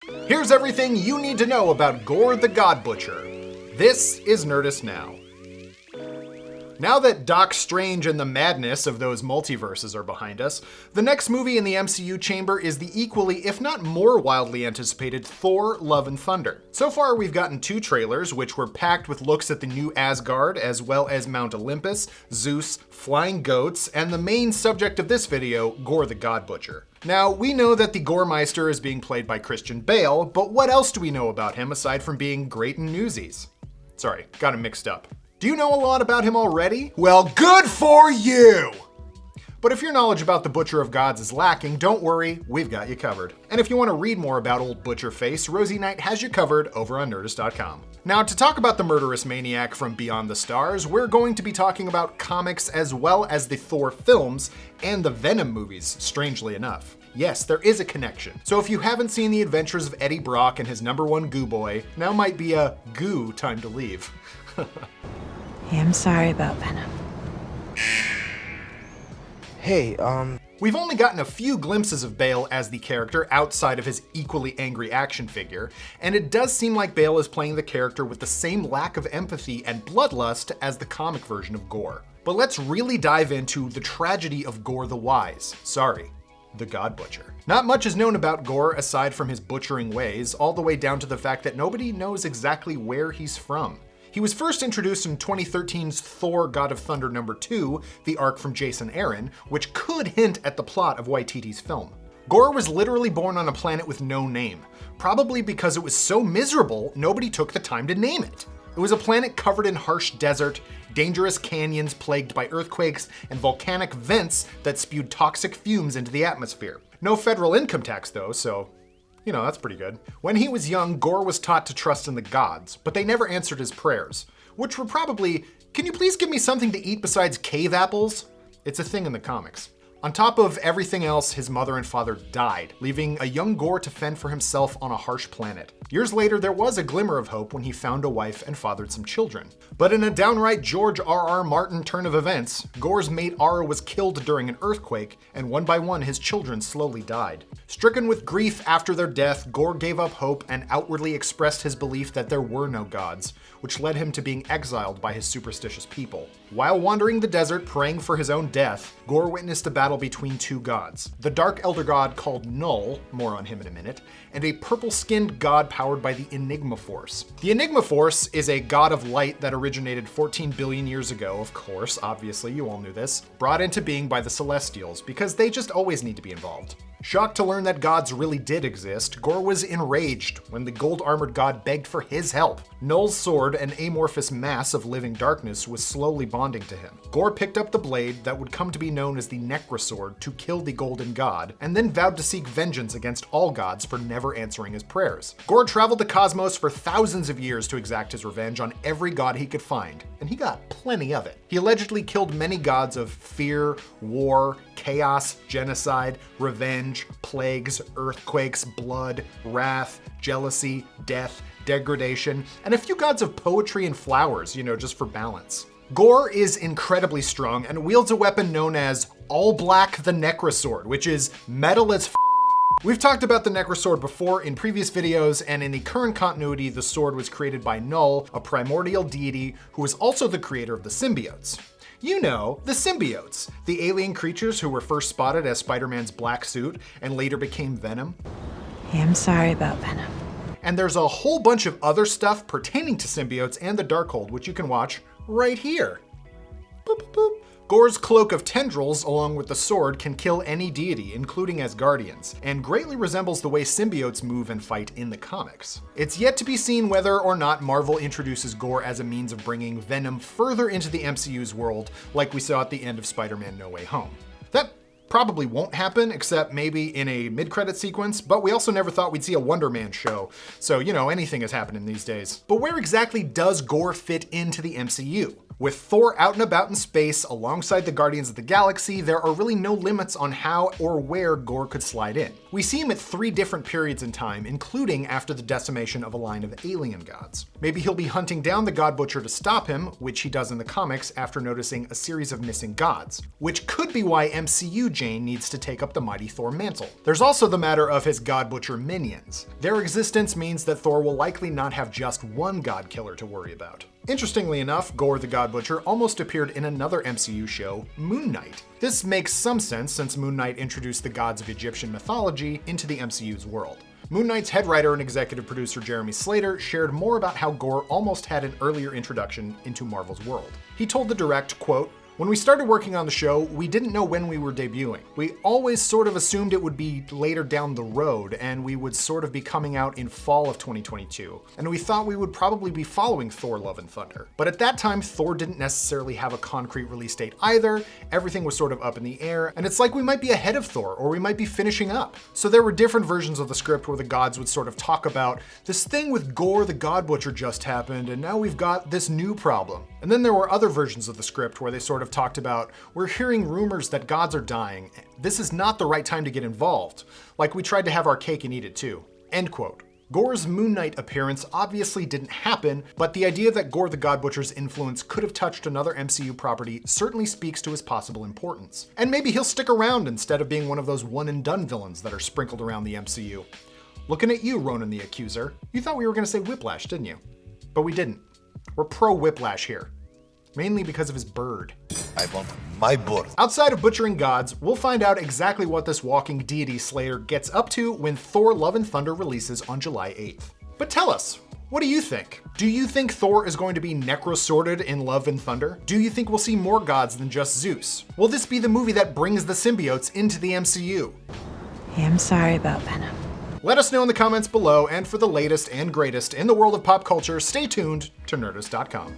Here's everything you need to know about Gorr the God Butcher. This is Nerdist Now. Now that Doc Strange and the madness of those multiverses are behind us, the next movie in the MCU chamber is the equally, if not more wildly anticipated Thor: Love and Thunder. So far we've gotten 2 trailers, which were packed with looks at the new Asgard, as well as Mount Olympus, Zeus, flying goats, and the main subject of this video, Gorr the God Butcher. Now, we know that the Gorrmeister is being played by Christian Bale, but what else do we know about him aside from being great in Newsies? Sorry, got him mixed up. Do you know a lot about him already? Well, good for you! But if your knowledge about the Butcher of Gods is lacking, don't worry, we've got you covered. And if you want to read more about old Butcher Face, Rosie Knight has you covered over on Nerdist.com. Now, to talk about the murderous maniac from Beyond the Stars, we're going to be talking about comics as well as the Thor films and the Venom movies, strangely enough. Yes, there is a connection. So if you haven't seen the adventures of Eddie Brock and his #1 goo boy, now might be a goo time to leave. Hey, I'm sorry about Venom. Hey, We've only gotten a few glimpses of Bale as the character outside of his equally angry action figure, and it does seem like Bale is playing the character with the same lack of empathy and bloodlust as the comic version of Gorr. But let's really dive into the tragedy of Gorr the Wise. Sorry, the God Butcher. Not much is known about Gorr aside from his butchering ways, all the way down to the fact that nobody knows exactly where he's from. He was first introduced in 2013's Thor: God of Thunder #2, the arc from Jason Aaron, which could hint at the plot of Waititi's film. Gorr was literally born on a planet with no name, probably because it was so miserable nobody took the time to name it. It was a planet covered in harsh desert, dangerous canyons plagued by earthquakes, and volcanic vents that spewed toxic fumes into the atmosphere. No federal income tax though, so that's pretty good. When he was young, Gorr was taught to trust in the gods, but they never answered his prayers, which were probably, "Can you please give me something to eat besides cave apples?" It's a thing in the comics. On top of everything else, his mother and father died, leaving a young Gorr to fend for himself on a harsh planet. Years later, there was a glimmer of hope when he found a wife and fathered some children. But in a downright George R.R. Martin turn of events, Gorr's mate Ara was killed during an earthquake, and one by one his children slowly died. Stricken with grief after their death, Gorr gave up hope and outwardly expressed his belief that there were no gods, which led him to being exiled by his superstitious people. While wandering the desert praying for his own death, Gorr witnessed a battle between 2 gods, the dark elder god called Null, more on him in a minute, and a purple-skinned god powered by the Enigma Force. The Enigma Force is a god of light that originated 14 billion years ago, of course, obviously you all knew this, brought into being by the Celestials, because they just always need to be involved. Shocked to learn that gods really did exist, Gorr was enraged when the gold-armored god begged for his help. Null's sword, an amorphous mass of living darkness, was slowly bonding to him. Gorr picked up the blade that would come to be known as the Necrosword to kill the golden god, and then vowed to seek vengeance against all gods for never answering his prayers. Gorr traveled the cosmos for thousands of years to exact his revenge on every god he could find, and he got plenty of it. He allegedly killed many gods of fear, war, chaos, genocide, revenge, plagues, earthquakes, blood, wrath, jealousy, death, degradation, and a few gods of poetry and flowers, just for balance. Gorr is incredibly strong and wields a weapon known as All Black the Necrosword, which is metal as f***. We've talked about the Necrosword before in previous videos, and in the current continuity, the sword was created by Null, a primordial deity who was also the creator of the symbiotes. You know, the symbiotes, the alien creatures who were first spotted as Spider-Man's black suit and later became Venom. Hey, I'm sorry about Venom. And there's a whole bunch of other stuff pertaining to symbiotes and the Darkhold, which you can watch right here. Boop, boop, boop. Gorr's cloak of tendrils, along with the sword, can kill any deity, including Asgardians, and greatly resembles the way symbiotes move and fight in the comics. It's yet to be seen whether or not Marvel introduces Gorr as a means of bringing Venom further into the MCU's world, like we saw at the end of Spider-Man: No Way Home. That probably won't happen, except maybe in a mid-credit sequence, but we also never thought we'd see a Wonder Man show, so anything is happening these days. But where exactly does Gorr fit into the MCU? With Thor out and about in space alongside the Guardians of the Galaxy, there are really no limits on how or where Gorr could slide in. We see him at 3 different periods in time, including after the decimation of a line of alien gods. Maybe he'll be hunting down the God Butcher to stop him, which he does in the comics after noticing a series of missing gods, which could be why MCU Jane needs to take up the mighty Thor mantle. There's also the matter of his God Butcher minions. Their existence means that Thor will likely not have just one God Killer to worry about. Interestingly enough, Gorr the God Butcher almost appeared in another MCU show, Moon Knight. This makes some sense since Moon Knight introduced the gods of Egyptian mythology into the MCU's world. Moon Knight's head writer and executive producer Jeremy Slater shared more about how Gorr almost had an earlier introduction into Marvel's world. He told The Direct, quote, "When we started working on the show, we didn't know when we were debuting. We always sort of assumed it would be later down the road, and we would sort of be coming out in fall of 2022. And we thought we would probably be following Thor Love and Thunder. But at that time, Thor didn't necessarily have a concrete release date either. Everything was sort of up in the air, and it's like we might be ahead of Thor, or we might be finishing up." So there were different versions of the script where the gods would sort of talk about, this thing with Gorr the God Butcher just happened, and now we've got this new problem. And then there were other versions of the script where they sort of talked about, we're hearing rumors that gods are dying. This is not the right time to get involved. Like we tried to have our cake and eat it too. End quote. Gorr's Moon Knight appearance obviously didn't happen, but the idea that Gorr the God Butcher's influence could have touched another MCU property certainly speaks to his possible importance. And maybe he'll stick around instead of being one of those one and done villains that are sprinkled around the MCU. Looking at you, Ronan the Accuser. You thought we were gonna say Whiplash, didn't you? But we didn't. We're pro Whiplash here. Mainly because of his bird. I want my bird. Outside of butchering gods, we'll find out exactly what this walking deity slayer gets up to when Thor Love and Thunder releases on July 8th. But tell us, what do you think? Do you think Thor is going to be Necrosworded in Love and Thunder? Do you think we'll see more gods than just Zeus? Will this be the movie that brings the symbiotes into the MCU? I'm sorry about Venom. Let us know in the comments below, and for the latest and greatest in the world of pop culture, stay tuned to Nerdist.com.